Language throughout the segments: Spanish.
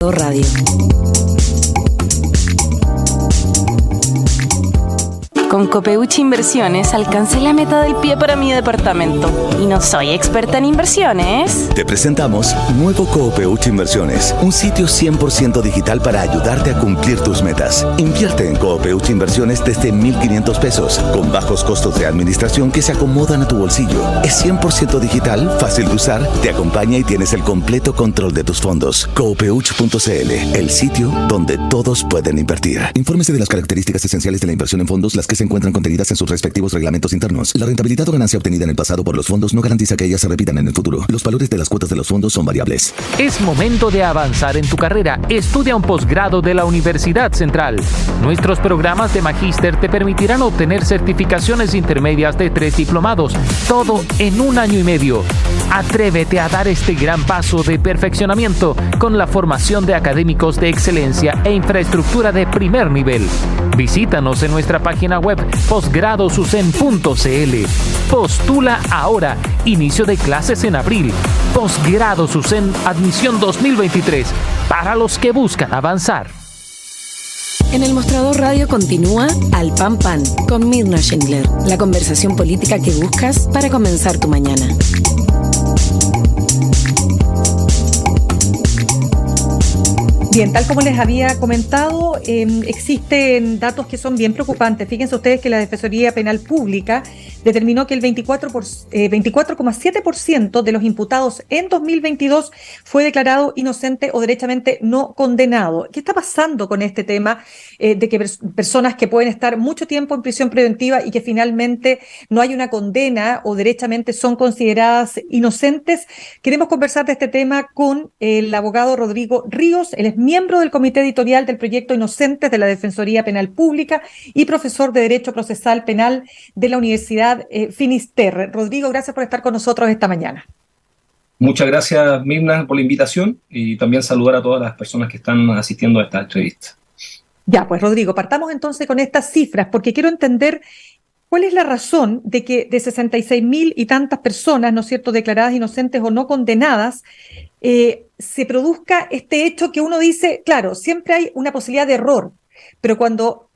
Radio. Con Copeuchi Inversiones alcancé la meta del pie para mi departamento. Y no soy experta en inversiones. Te presentamos Nuevo Copeuchi Inversiones, un sitio 100% digital para ayudarte a cumplir tus metas. Invierte en Copeuchi Inversiones desde 1,500 pesos, con bajos costos de administración que se acomodan a tu bolsillo. Es 100% digital, fácil de usar, te acompaña y tienes el completo control de tus fondos. Copeuchi.cl, el sitio donde todos pueden invertir. Infórmese de las características esenciales de la inversión en fondos, las que se encuentran contenidas en sus respectivos reglamentos internos. La rentabilidad o ganancia obtenida en el pasado por los fondos no garantiza que ellas se repitan en el futuro. Los valores de las cuotas de los fondos son variables. Es momento de avanzar en tu carrera. Estudia un posgrado de la Universidad Central. Nuestros programas de magíster te permitirán obtener certificaciones intermedias de 3 diplomados, todo en 1 año y medio. Atrévete a dar este gran paso de perfeccionamiento con la formación de académicos de excelencia e infraestructura de primer nivel. Visítanos en nuestra página web posgradosucen.cl. Postula ahora. Inicio de clases en abril. Posgrado Sucen Admisión 2023. Para los que buscan avanzar. En el Mostrador Radio continúa Al Pan Pan con Mirna Schindler. La conversación política que buscas para comenzar tu mañana. Bien, tal como les había comentado, existen datos que son bien preocupantes. Fíjense ustedes que la Defensoría Penal Pública determinó que el 24,7% de los imputados en 2022 fue declarado inocente o derechamente no condenado. ¿Qué está pasando con este tema de que personas que pueden estar mucho tiempo en prisión preventiva y que finalmente no hay una condena o derechamente son consideradas inocentes? Queremos conversar de este tema con el abogado Rodrigo Ríos. Él es miembro del comité editorial del proyecto Inocentes de la Defensoría Penal Pública y profesor de Derecho Procesal Penal de la Universidad Finisterre. Rodrigo, gracias por estar con nosotros esta mañana. Muchas gracias, Mirna, por la invitación y también saludar a todas las personas que están asistiendo a esta entrevista. Ya, pues Rodrigo, partamos entonces con estas cifras, porque quiero entender cuál es la razón de que de 66.000 y tantas personas, ¿no es cierto?, declaradas inocentes o no condenadas, se produzca este hecho que uno dice, claro, siempre hay una posibilidad de error, pero cuando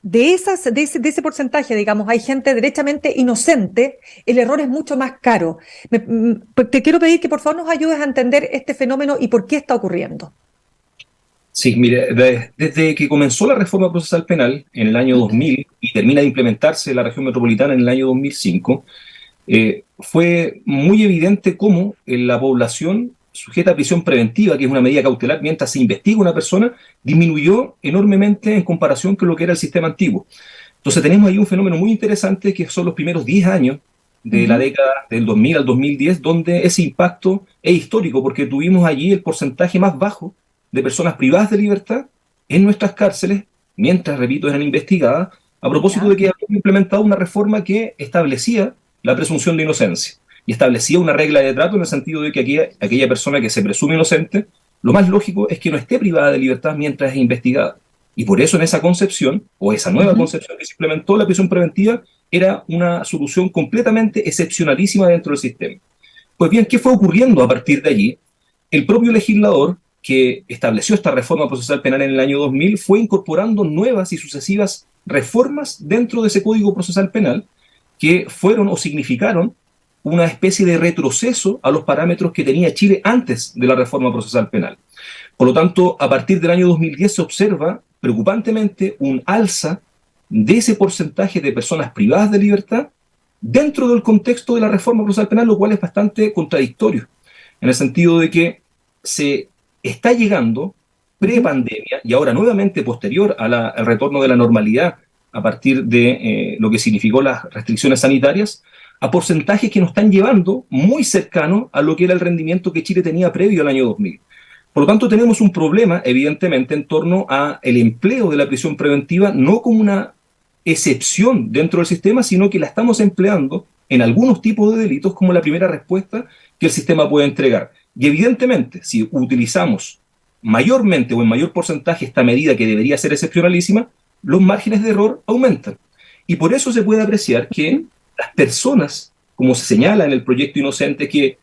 de ese porcentaje, digamos, hay gente derechamente inocente, el error es mucho más caro. Te quiero pedir que por favor nos ayudes a entender este fenómeno y por qué está ocurriendo. Sí, mire, desde que comenzó la reforma procesal penal en el año 2000 y termina de implementarse la región metropolitana en el año 2005, fue muy evidente cómo la población sujeta a prisión preventiva, que es una medida cautelar mientras se investiga una persona, disminuyó enormemente en comparación con lo que era el sistema antiguo. Entonces tenemos ahí un fenómeno muy interesante que son los primeros 10 años de la década del 2000 al 2010, donde ese impacto es histórico porque tuvimos allí el porcentaje más bajo de personas privadas de libertad en nuestras cárceles, mientras, repito, eran investigadas, a propósito de que habíamos implementado una reforma que establecía la presunción de inocencia y establecía una regla de trato en el sentido de que aquella persona que se presume inocente, lo más lógico es que no esté privada de libertad mientras es investigada. Y por eso en esa concepción, o esa nueva concepción que se implementó, la prisión preventiva era una solución completamente excepcionalísima dentro del sistema. Pues bien, ¿qué fue ocurriendo a partir de allí? El propio legislador que estableció esta reforma procesal penal en el año 2000 fue incorporando nuevas y sucesivas reformas dentro de ese Código Procesal Penal que fueron o significaron una especie de retroceso a los parámetros que tenía Chile antes de la reforma procesal penal. Por lo tanto, a partir del año 2010 se observa preocupantemente un alza de ese porcentaje de personas privadas de libertad dentro del contexto de la reforma procesal penal, lo cual es bastante contradictorio, en el sentido de que se está llegando pre-pandemia y ahora nuevamente posterior al retorno de la normalidad a partir de lo que significó las restricciones sanitarias, a porcentajes que nos están llevando muy cercanos a lo que era el rendimiento que Chile tenía previo al año 2000. Por lo tanto, tenemos un problema, evidentemente, en torno a el empleo de la prisión preventiva, no como una excepción dentro del sistema, sino que la estamos empleando en algunos tipos de delitos como la primera respuesta que el sistema puede entregar. Y evidentemente, si utilizamos mayormente o en mayor porcentaje esta medida que debería ser excepcionalísima, los márgenes de error aumentan. Y por eso se puede apreciar que las personas, como se señala en el proyecto Inocente, que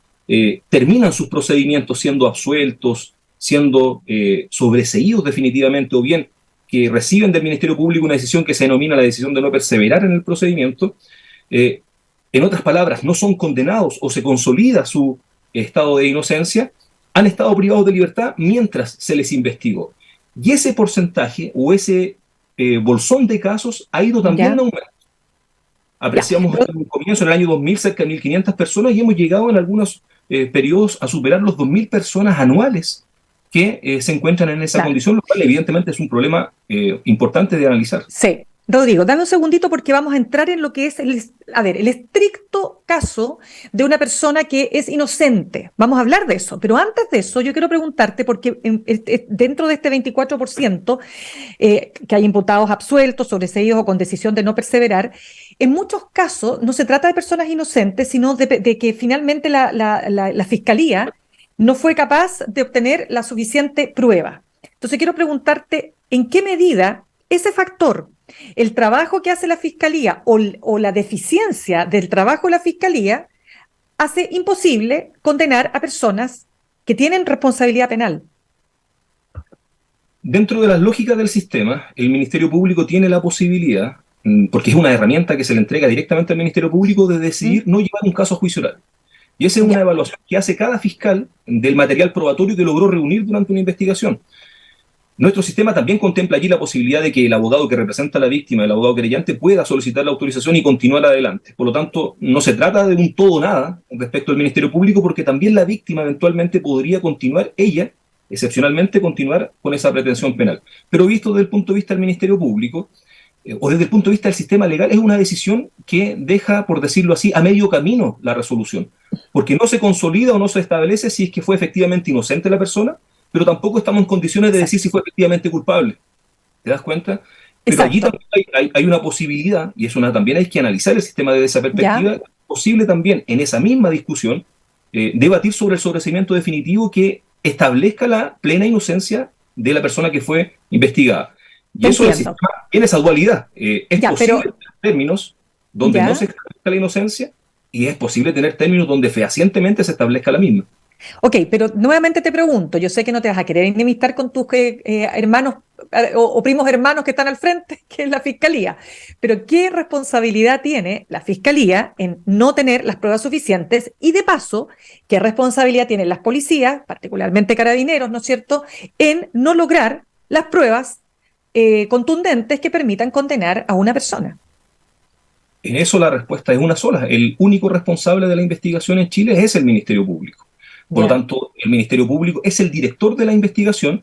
terminan sus procedimientos siendo absueltos siendo sobreseídos definitivamente, o bien que reciben del Ministerio Público una decisión que se denomina la decisión de no perseverar en el procedimiento, en otras palabras, no son condenados o se consolida su estado de inocencia, han estado privados de libertad mientras se les investigó. Y ese porcentaje o ese bolsón de casos ha ido también aumentando. Apreciamos en un comienzo, en el año 2000, cerca de 1.500 personas y hemos llegado en algunos periodos a superar los 2.000 personas anuales que se encuentran en esa condición, lo cual evidentemente es un problema importante de analizar. Sí. Rodrigo, dame un segundito porque vamos a entrar en lo que es el estricto caso de una persona que es inocente. Vamos a hablar de eso, pero antes de eso yo quiero preguntarte, porque dentro de este 24% que hay imputados absueltos, sobreseídos o con decisión de no perseverar, en muchos casos no se trata de personas inocentes, sino de que finalmente la Fiscalía no fue capaz de obtener la suficiente prueba. Entonces quiero preguntarte, ¿en qué medida ese factor, el trabajo que hace la Fiscalía o la deficiencia del trabajo de la Fiscalía, hace imposible condenar a personas que tienen responsabilidad penal? Dentro de las lógicas del sistema, el Ministerio Público tiene la posibilidad, porque es una herramienta que se le entrega directamente al Ministerio Público, de decidir no llevar un caso a juicio oral. Y esa es una evaluación que hace cada fiscal del material probatorio que logró reunir durante una investigación. Nuestro sistema también contempla allí la posibilidad de que el abogado que representa a la víctima, el abogado querellante, pueda solicitar la autorización y continuar adelante. Por lo tanto, no se trata de un todo o nada respecto al Ministerio Público, porque también la víctima eventualmente podría continuar, ella, excepcionalmente, continuar con esa pretensión penal. Pero visto desde el punto de vista del Ministerio Público, o desde el punto de vista del sistema legal, es una decisión que deja, por decirlo así, a medio camino la resolución. Porque no se consolida o no se establece si es que fue efectivamente inocente la persona, pero tampoco estamos en condiciones de decir si fue efectivamente culpable. ¿Te das cuenta? Pero allí también hay una posibilidad, y también hay que analizar el sistema desde esa perspectiva. Es posible también, en esa misma discusión, debatir sobre el sobreseimiento definitivo que establezca la plena inocencia de la persona que fue investigada. Y eso el sistema tiene esa dualidad. Es posible tener términos donde no se establezca la inocencia, y es posible tener términos donde fehacientemente se establezca la misma. Ok, pero nuevamente te pregunto, yo sé que no te vas a querer enemistar con tus hermanos o primos hermanos que están al frente, que es la Fiscalía, pero ¿qué responsabilidad tiene la Fiscalía en no tener las pruebas suficientes? Y de paso, ¿qué responsabilidad tienen las policías, particularmente carabineros, ¿no es cierto?, en no lograr las pruebas contundentes que permitan condenar a una persona? En eso la respuesta es una sola. El único responsable de la investigación en Chile es el Ministerio Público. Por lo tanto, el Ministerio Público es el director de la investigación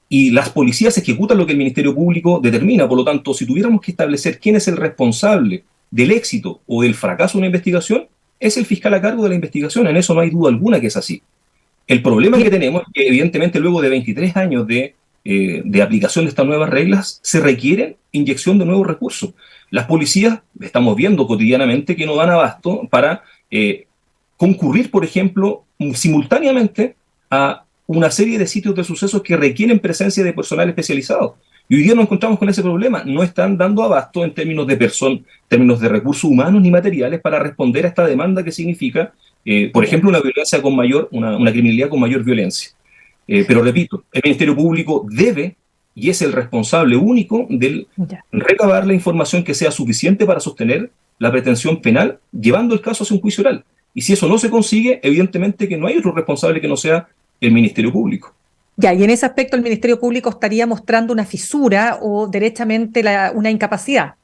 y las policías ejecutan lo que el Ministerio Público determina. Por lo tanto, si tuviéramos que establecer quién es el responsable del éxito o del fracaso de una investigación, es el fiscal a cargo de la investigación. En eso no hay duda alguna que es así. El problema que tenemos es que, evidentemente, luego de 23 años de aplicación de estas nuevas reglas, se requiere inyección de nuevos recursos. Las policías, estamos viendo cotidianamente que no dan abasto para concurrir, por ejemplo, simultáneamente a una serie de sitios de sucesos que requieren presencia de personal especializado. Y hoy día nos encontramos con ese problema. No están dando abasto en términos de recursos humanos ni materiales para responder a esta demanda que significa, por ejemplo, una violencia con una criminalidad con mayor violencia. Pero repito, el Ministerio Público debe y es el responsable único de recabar la información que sea suficiente para sostener la pretensión penal, llevando el caso hacia un juicio oral. Y si eso no se consigue, evidentemente que no hay otro responsable que no sea el Ministerio Público. Y en ese aspecto el Ministerio Público estaría mostrando una fisura o derechamente una incapacidad.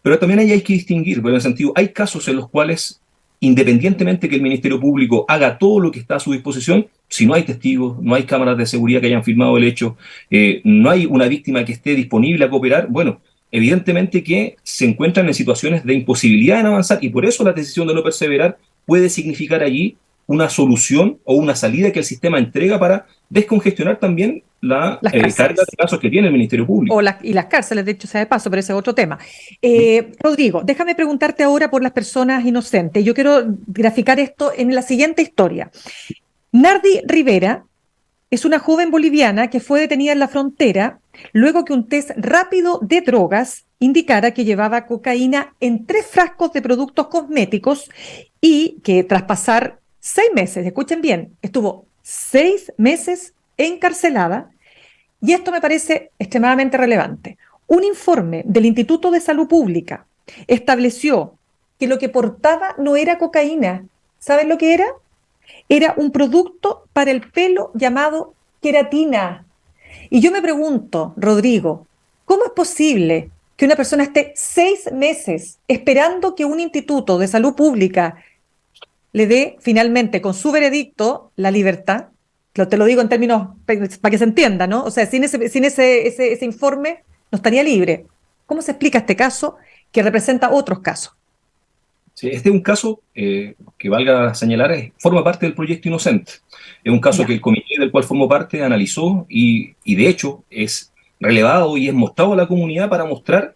Pero también ahí hay que distinguir, en el sentido, hay casos en los cuales, independientemente que el Ministerio Público haga todo lo que está a su disposición, si no hay testigos, no hay cámaras de seguridad que hayan filmado el hecho, no hay una víctima que esté disponible a cooperar, bueno, evidentemente que se encuentran en situaciones de imposibilidad en avanzar, y por eso la decisión de no perseverar puede significar allí una solución o una salida que el sistema entrega para descongestionar también la carga de casos que tiene el Ministerio Público. Y las cárceles, de hecho, sea de paso, pero ese es otro tema. Rodrigo, déjame preguntarte ahora por las personas inocentes. Yo quiero graficar esto en la siguiente historia. Nardi Rivera es una joven boliviana que fue detenida en la frontera luego que un test rápido de drogas indicara que llevaba cocaína en 3 frascos de productos cosméticos y que tras pasar 6 meses, escuchen bien, estuvo 6 meses encarcelada. Y esto me parece extremadamente relevante. Un informe del Instituto de Salud Pública estableció que lo que portaba no era cocaína. ¿Saben lo que era? Era un producto para el pelo llamado queratina. Y yo me pregunto, Rodrigo, ¿cómo es posible que una persona esté 6 meses esperando que un instituto de salud pública le dé finalmente con su veredicto la libertad? Te lo digo en términos para que se entienda, ¿no? O sea, sin ese informe no estaría libre. ¿Cómo se explica este caso que representa otros casos? Sí, este es un caso que valga señalar, forma parte del proyecto Inocente. Es un caso que el comité del cual formo parte analizó y de hecho es relevado y es mostrado a la comunidad para mostrar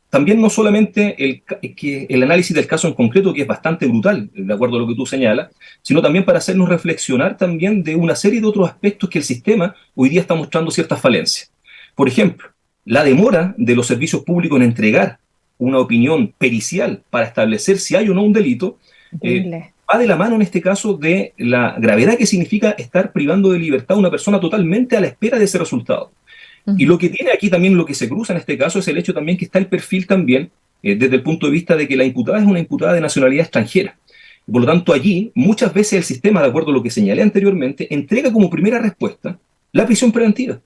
también no solamente el análisis del caso en concreto, que es bastante brutal, de acuerdo a lo que tú señalas, sino también para hacernos reflexionar también de una serie de otros aspectos que el sistema hoy día está mostrando ciertas falencias. Por ejemplo, la demora de los servicios públicos en entregar una opinión pericial para establecer si hay o no un delito, va de la mano en este caso de la gravedad que significa estar privando de libertad a una persona totalmente a la espera de ese resultado. Y lo que tiene aquí también, lo que se cruza en este caso, es el hecho también que está el perfil también desde el punto de vista de que la imputada es una imputada de nacionalidad extranjera. Por lo tanto, allí muchas veces el sistema, de acuerdo a lo que señalé anteriormente, entrega como primera respuesta la prisión preventiva,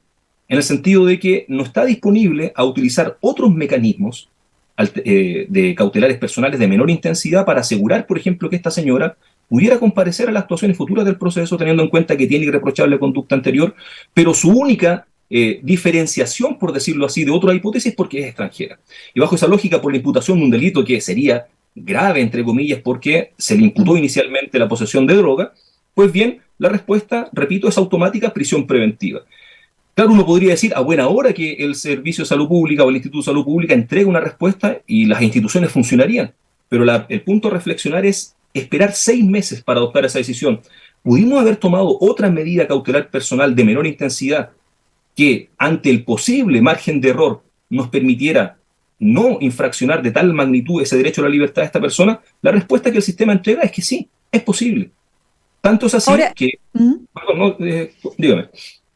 en el sentido de que no está disponible a utilizar otros mecanismos de cautelares personales de menor intensidad para asegurar, por ejemplo, que esta señora pudiera comparecer a las actuaciones futuras del proceso, teniendo en cuenta que tiene irreprochable conducta anterior, pero su única diferenciación, por decirlo así, de otra hipótesis porque es extranjera. Y bajo esa lógica, por la imputación de un delito que sería grave, entre comillas, porque se le imputó inicialmente la posesión de droga, pues bien, la respuesta, repito, es automática, prisión preventiva. Claro, uno podría decir a buena hora que el Servicio de Salud Pública o el Instituto de Salud Pública entregue una respuesta y las instituciones funcionarían, pero el punto a reflexionar es esperar 6 meses para adoptar esa decisión. ¿Pudimos haber tomado otra medida cautelar personal de menor intensidad que ante el posible margen de error nos permitiera no infraccionar de tal magnitud ese derecho a la libertad de esta persona? La respuesta que el sistema entrega es que sí, es posible. Tanto es así que... Perdón, dígame.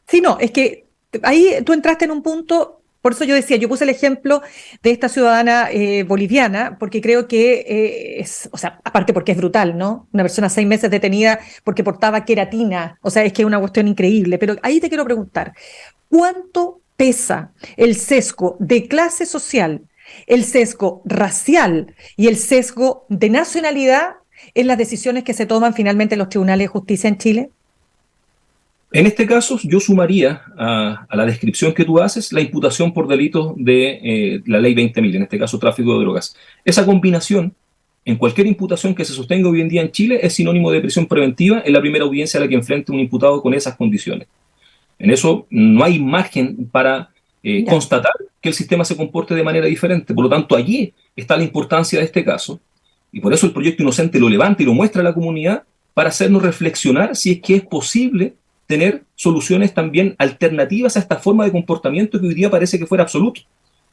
Sí, no, es que ahí tú entraste en un punto, por eso yo decía, yo puse el ejemplo de esta ciudadana boliviana, porque creo que o sea, aparte porque es brutal, ¿no? Una persona 6 meses detenida porque portaba queratina, o sea, es que es una cuestión increíble, pero ahí te quiero preguntar, ¿cuánto pesa el sesgo de clase social, el sesgo racial y el sesgo de nacionalidad en las decisiones que se toman finalmente en los tribunales de justicia en Chile? En este caso, yo sumaría a la descripción que tú haces la imputación por delitos de la ley 20.000, en este caso tráfico de drogas. Esa combinación, en cualquier imputación que se sostenga hoy en día en Chile, es sinónimo de prisión preventiva en la primera audiencia a la que enfrenta un imputado con esas condiciones. En eso no hay margen para constatar que el sistema se comporte de manera diferente. Por lo tanto, allí está la importancia de este caso, y por eso el proyecto Inocente lo levanta y lo muestra a la comunidad para hacernos reflexionar si es que es posible tener soluciones también alternativas a esta forma de comportamiento que hoy día parece que fuera absoluto.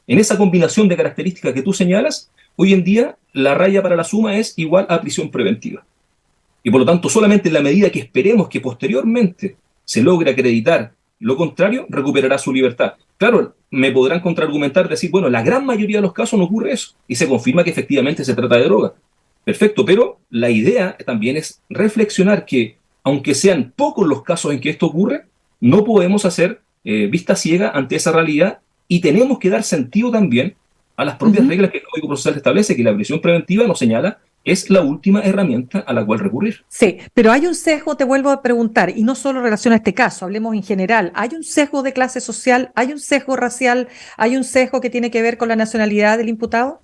En esa combinación de características que tú señalas, hoy en día la raya para la suma es igual a prisión preventiva. Y por lo tanto, solamente en la medida que esperemos que posteriormente se logre acreditar lo contrario, recuperará su libertad. Claro, me podrán contraargumentar, decir, bueno, la gran mayoría de los casos no ocurre eso, y se confirma que efectivamente se trata de droga. Perfecto, pero la idea también es reflexionar que aunque sean pocos los casos en que esto ocurre, no podemos hacer vista ciega ante esa realidad y tenemos que dar sentido también a las propias reglas que el Código Procesal establece, que la prisión preventiva nos señala es la última herramienta a la cual recurrir. Sí, pero hay un sesgo, te vuelvo a preguntar, y no solo en relación a este caso, hablemos en general. ¿Hay un sesgo de clase social? ¿Hay un sesgo racial? ¿Hay un sesgo que tiene que ver con la nacionalidad del imputado?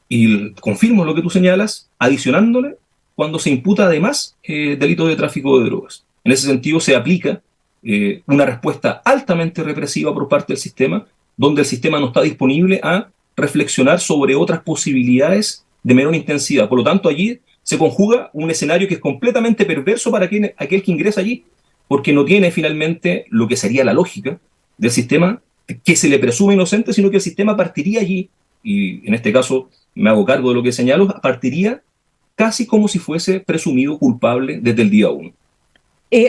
Y confirmo lo que tú señalas, adicionándole cuando se imputa además delito de tráfico de drogas. En ese sentido se aplica una respuesta altamente represiva por parte del sistema, donde el sistema no está disponible a reflexionar sobre otras posibilidades de menor intensidad. Por lo tanto, allí se conjuga un escenario que es completamente perverso para aquel que ingresa allí, porque no tiene finalmente lo que sería la lógica del sistema, que se le presume inocente, sino que el sistema partiría allí, y en este caso me hago cargo de lo que señalo, partiría casi como si fuese presumido culpable desde el día 1.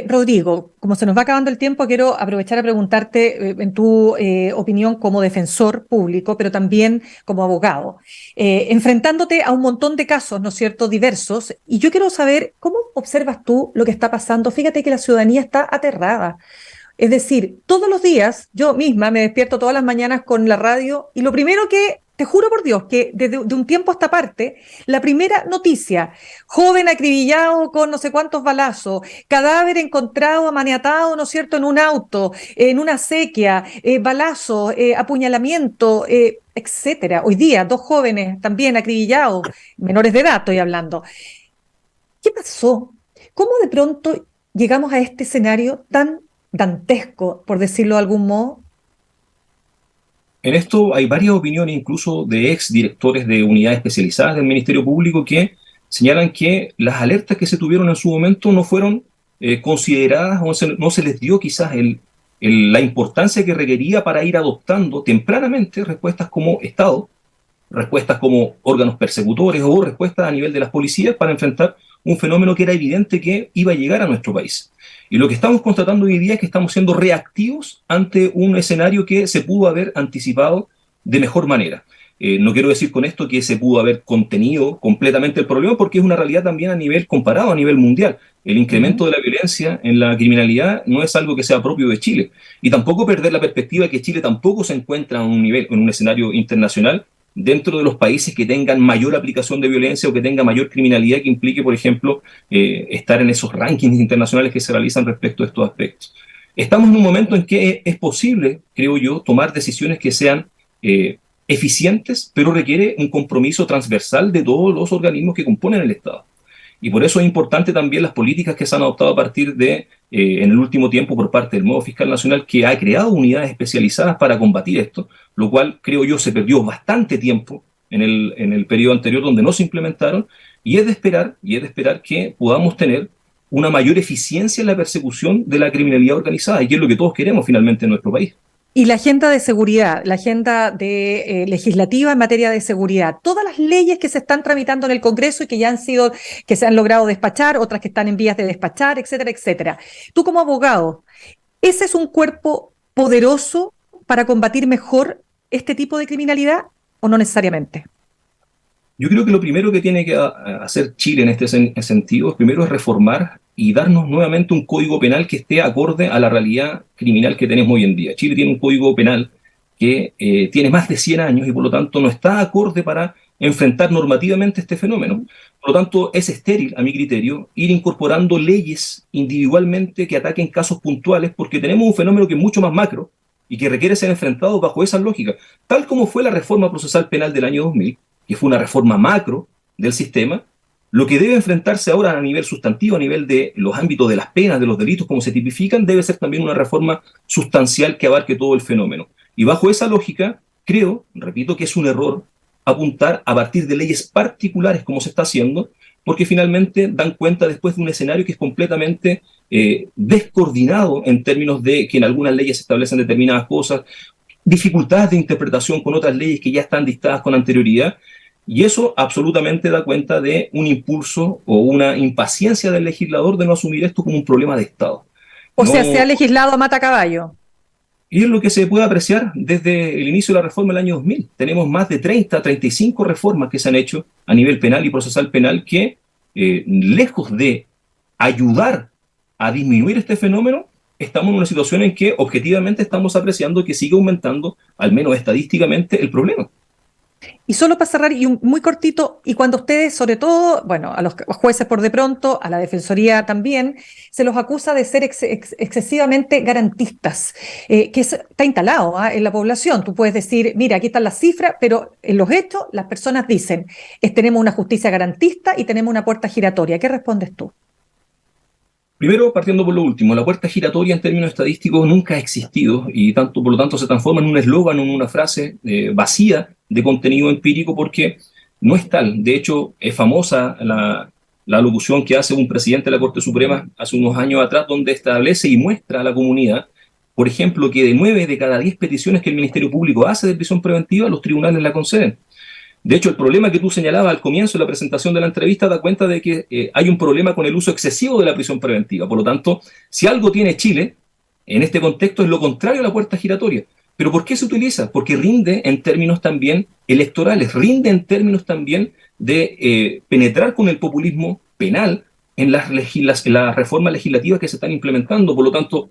Rodrigo, como se nos va acabando el tiempo, quiero aprovechar a preguntarte en tu opinión como defensor público, pero también como abogado, enfrentándote a un montón de casos, ¿no es cierto?, diversos, y yo quiero saber cómo observas tú lo que está pasando. Fíjate que la ciudadanía está aterrada. Es decir, todos los días, yo misma me despierto todas las mañanas con la radio y lo primero que, te juro por Dios, que desde de un tiempo a esta parte, la primera noticia, joven acribillado con no sé cuántos balazos, cadáver encontrado amaniatado, ¿no es cierto?, en un auto, en una acequia, balazos, apuñalamiento, etcétera. Hoy día, 2 jóvenes también acribillados, menores de edad estoy hablando. ¿Qué pasó? ¿Cómo de pronto llegamos a este escenario tan dantesco, por decirlo de algún modo? En esto hay varias opiniones, incluso de ex directores de unidades especializadas del Ministerio Público, que señalan que las alertas que se tuvieron en su momento no fueron consideradas o no se les dio quizás la importancia que requería para ir adoptando tempranamente respuestas como Estado, respuestas como órganos persecutores o respuestas a nivel de las policías para enfrentar un fenómeno que era evidente que iba a llegar a nuestro país. Y lo que estamos constatando hoy día es que estamos siendo reactivos ante un escenario que se pudo haber anticipado de mejor manera. No quiero decir con esto que se pudo haber contenido completamente el problema, porque es una realidad también a nivel comparado, a nivel mundial. El incremento de la violencia en la criminalidad no es algo que sea propio de Chile. Y tampoco perder la perspectiva de que Chile tampoco se encuentra en un escenario internacional dentro de los países que tengan mayor aplicación de violencia o que tenga mayor criminalidad que implique, por ejemplo, estar en esos rankings internacionales que se realizan respecto a estos aspectos. Estamos en un momento en que es posible, creo yo, tomar decisiones que sean eficientes, pero requiere un compromiso transversal de todos los organismos que componen el Estado. Y por eso es importante también las políticas que se han adoptado a partir de, en el último tiempo, por parte del nuevo fiscal nacional, que ha creado unidades especializadas para combatir esto, lo cual, creo yo, se perdió bastante tiempo en el periodo anterior donde no se implementaron, y es de esperar que podamos tener una mayor eficiencia en la persecución de la criminalidad organizada, y que es lo que todos queremos finalmente en nuestro país. Y la agenda de seguridad, la agenda legislativa en materia de seguridad, todas las leyes que se están tramitando en el Congreso y que ya que se han logrado despachar, otras que están en vías de despachar, etcétera, etcétera. Tú como abogado, ¿ese es un cuerpo poderoso para combatir mejor este tipo de criminalidad o no necesariamente? Yo creo que lo primero que tiene que hacer Chile en este sentido, primero es reformar y darnos nuevamente un código penal que esté acorde a la realidad criminal que tenemos hoy en día. Chile tiene un código penal que tiene más de 100 años y por lo tanto no está acorde para enfrentar normativamente este fenómeno. Por lo tanto, es estéril, a mi criterio, ir incorporando leyes individualmente que ataquen casos puntuales, porque tenemos un fenómeno que es mucho más macro y que requiere ser enfrentado bajo esa lógica, tal como fue la reforma procesal penal del año 2000, que fue una reforma macro del sistema. Lo que debe enfrentarse ahora a nivel sustantivo, a nivel de los ámbitos de las penas, de los delitos, como se tipifican, debe ser también una reforma sustancial que abarque todo el fenómeno. Y bajo esa lógica, creo, repito, que es un error apuntar a partir de leyes particulares como se está haciendo, porque finalmente dan cuenta después de un escenario que es completamente descoordinado en términos de que en algunas leyes se establecen determinadas cosas, dificultades de interpretación con otras leyes que ya están dictadas con anterioridad. Y eso absolutamente da cuenta de un impulso o una impaciencia del legislador de no asumir esto como un problema de Estado. O sea, se ha legislado a matacaballo. Y es lo que se puede apreciar desde el inicio de la reforma del año 2000. Tenemos más de 35 reformas que se han hecho a nivel penal y procesal penal que, lejos de ayudar a disminuir este fenómeno, estamos en una situación en que objetivamente estamos apreciando que sigue aumentando, al menos estadísticamente, el problema. Y solo para cerrar, y muy cortito, y cuando ustedes, sobre todo, bueno, a los jueces por de pronto, a la Defensoría también, se los acusa de ser excesivamente garantistas, que está instalado en la población. Tú puedes decir, mira, aquí están las cifras, pero en los hechos las personas dicen, tenemos una justicia garantista y tenemos una puerta giratoria. ¿Qué respondes tú? Primero, partiendo por lo último, la puerta giratoria en términos estadísticos nunca ha existido y por lo tanto se transforma en un eslogan o en una frase vacía de contenido empírico porque no es tal. De hecho, es famosa la alocución que hace un presidente de la Corte Suprema hace unos años atrás, donde establece y muestra a la comunidad, por ejemplo, que de 9 de cada 10 peticiones que el Ministerio Público hace de prisión preventiva, los tribunales la conceden. De hecho, el problema que tú señalabas al comienzo de la presentación de la entrevista da cuenta de que hay un problema con el uso excesivo de la prisión preventiva. Por lo tanto, si algo tiene Chile en este contexto es lo contrario a la puerta giratoria. ¿Pero por qué se utiliza? Porque rinde en términos también electorales, rinde en términos también de penetrar con el populismo penal en las reformas legislativas que se están implementando. Por lo tanto,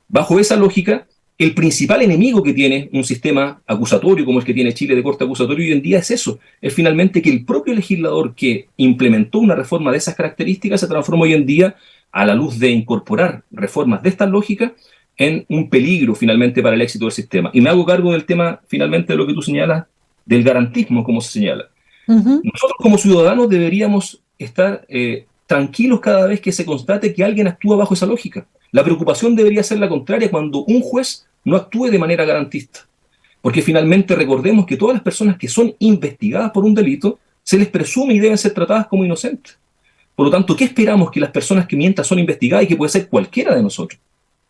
bajo esa lógica, el principal enemigo que tiene un sistema acusatorio como el que tiene Chile de corte acusatorio hoy en día es eso, es finalmente que el propio legislador que implementó una reforma de esas características se transforma hoy en día, a la luz de incorporar reformas de esta lógica, en un peligro finalmente para el éxito del sistema. Y me hago cargo del tema finalmente de lo que tú señalas, del garantismo, como se señala. Nosotros como ciudadanos deberíamos estar tranquilos cada vez que se constate que alguien actúa bajo esa lógica. La preocupación debería ser la contraria cuando un juez no actúe de manera garantista. Porque finalmente recordemos que todas las personas que son investigadas por un delito se les presume y deben ser tratadas como inocentes. Por lo tanto, ¿qué esperamos que las personas que mientras son investigadas, y que puede ser cualquiera de nosotros,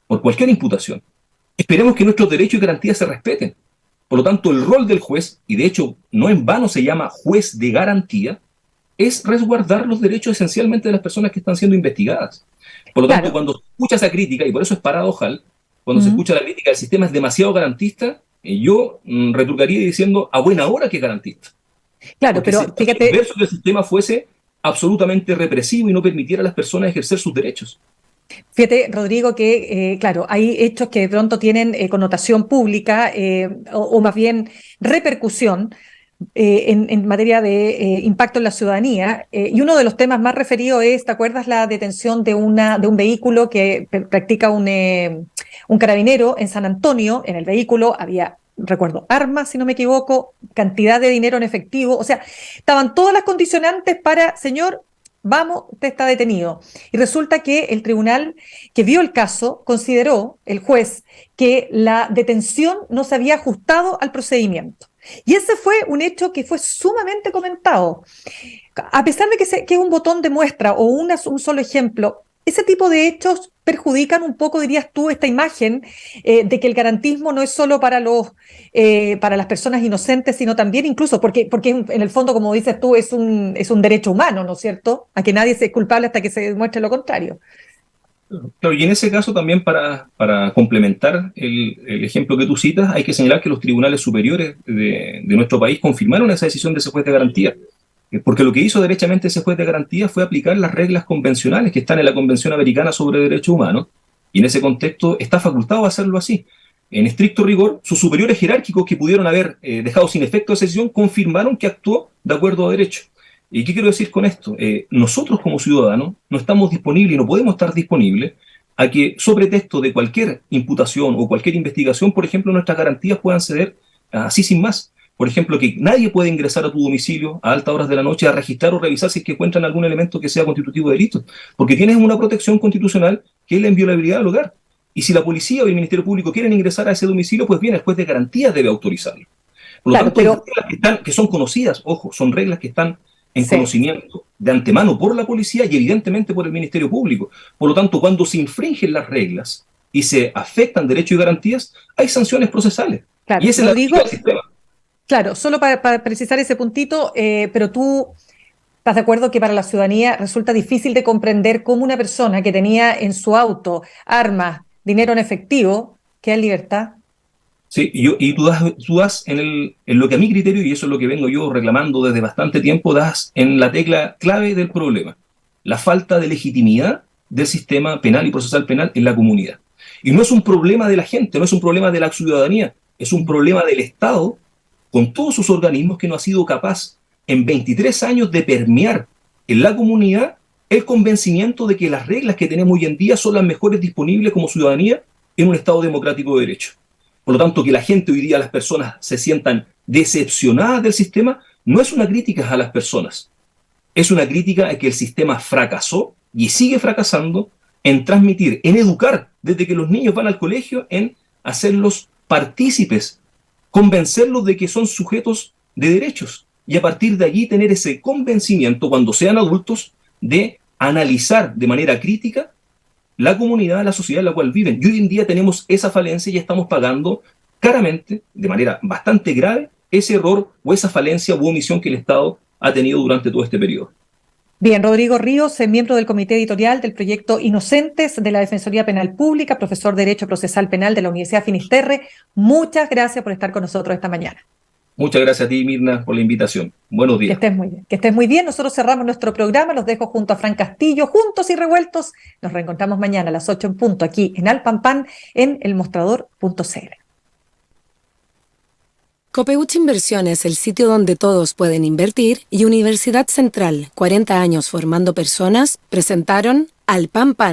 por cualquier imputación, esperemos que nuestros derechos y garantías se respeten? Por lo tanto, el rol del juez, y de hecho no en vano se llama juez de garantía, es resguardar los derechos esencialmente de las personas que están siendo investigadas. Por lo tanto, cuando se escucha esa crítica, y por eso es paradojal, cuando se escucha la crítica del sistema es demasiado garantista, yo retrucaría diciendo a buena hora que es garantista. Claro, porque pero fíjate... Es verso que el sistema fuese absolutamente represivo y no permitiera a las personas ejercer sus derechos. Fíjate, Rodrigo, que claro, hay hechos que de pronto tienen connotación pública o más bien repercusión en materia de impacto en la ciudadanía. Y uno de los temas más referidos es, ¿te acuerdas la detención de un vehículo que practica un carabinero en San Antonio? En el vehículo había, recuerdo, armas, si no me equivoco, cantidad de dinero en efectivo. O sea, estaban todas las condicionantes para, señor, vamos, usted está detenido. Y resulta que el tribunal que vio el caso consideró, el juez, que la detención no se había ajustado al procedimiento. Y ese fue un hecho que fue sumamente comentado. A pesar de que es un botón de muestra o un solo ejemplo, ese tipo de hechos perjudican un poco, dirías tú, esta imagen de que el garantismo no es solo para las personas inocentes, sino también incluso, porque en el fondo, como dices tú, es un derecho humano, ¿no es cierto?, a que nadie sea culpable hasta que se demuestre lo contrario. Claro, y en ese caso también para complementar el ejemplo que tú citas, hay que señalar que los tribunales superiores de nuestro país confirmaron esa decisión de ese juez de garantía. Porque lo que hizo derechamente ese juez de garantía fue aplicar las reglas convencionales que están en la Convención Americana sobre Derechos Humanos, y en ese contexto está facultado a hacerlo así. En estricto rigor, sus superiores jerárquicos que pudieron haber dejado sin efecto esa decisión confirmaron que actuó de acuerdo a derecho. ¿Y qué quiero decir con esto? Nosotros como ciudadanos no estamos disponibles y no podemos estar disponibles a que, sobre pretexto de cualquier imputación o cualquier investigación, por ejemplo, nuestras garantías puedan ceder así sin más. Por ejemplo, que nadie puede ingresar a tu domicilio a altas horas de la noche a registrar o revisar si es que encuentran algún elemento que sea constitutivo de delito, porque tienes una protección constitucional que es la inviolabilidad del hogar. Y si la policía o el Ministerio Público quieren ingresar a ese domicilio, pues bien, el juez de garantías debe autorizarlo. Por lo tanto, hay reglas que son conocidas, ojo, son reglas que están en conocimiento de antemano por la policía y evidentemente por el Ministerio Público. Por lo tanto, cuando se infringen las reglas y se afectan derechos y garantías, hay sanciones procesales. Claro, y esa es la lógica del sistema. Claro, solo para precisar ese puntito, pero tú estás de acuerdo que para la ciudadanía resulta difícil de comprender cómo una persona que tenía en su auto armas, dinero en efectivo, queda en libertad. Sí, y tú das en lo que a mi criterio, y eso es lo que vengo yo reclamando desde bastante tiempo, das en la tecla clave del problema: la falta de legitimidad del sistema penal y procesal penal en la comunidad. Y no es un problema de la gente, no es un problema de la ciudadanía, es un problema del Estado, con todos sus organismos, que no ha sido capaz en 23 años de permear en la comunidad el convencimiento de que las reglas que tenemos hoy en día son las mejores disponibles como ciudadanía en un Estado democrático de derecho. Por lo tanto, que la gente hoy día, las personas, se sientan decepcionadas del sistema, no es una crítica a las personas, es una crítica a que el sistema fracasó y sigue fracasando en transmitir, en educar, desde que los niños van al colegio, en hacerlos partícipes, convencerlos de que son sujetos de derechos, y a partir de allí tener ese convencimiento, cuando sean adultos, de analizar de manera crítica la comunidad, la sociedad en la cual viven. Y hoy en día tenemos esa falencia y estamos pagando claramente, de manera bastante grave, ese error o esa falencia u omisión que el Estado ha tenido durante todo este periodo. Bien, Rodrigo Ríos, miembro del comité editorial del proyecto Inocentes de la Defensoría Penal Pública, profesor de Derecho Procesal Penal de la Universidad Finisterre, muchas gracias por estar con nosotros esta mañana. Muchas gracias a ti, Mirna, por la invitación. Buenos días. Que estés muy bien. Que estés muy bien. Nosotros cerramos nuestro programa. Los dejo junto a Fran Castillo, juntos y revueltos. Nos reencontramos mañana a las 8 en punto aquí en Alpampan en elmostrador.cl. Copeuch Inversiones, el sitio donde todos pueden invertir, y Universidad Central, 40 años formando personas, presentaron Al Pan Pan.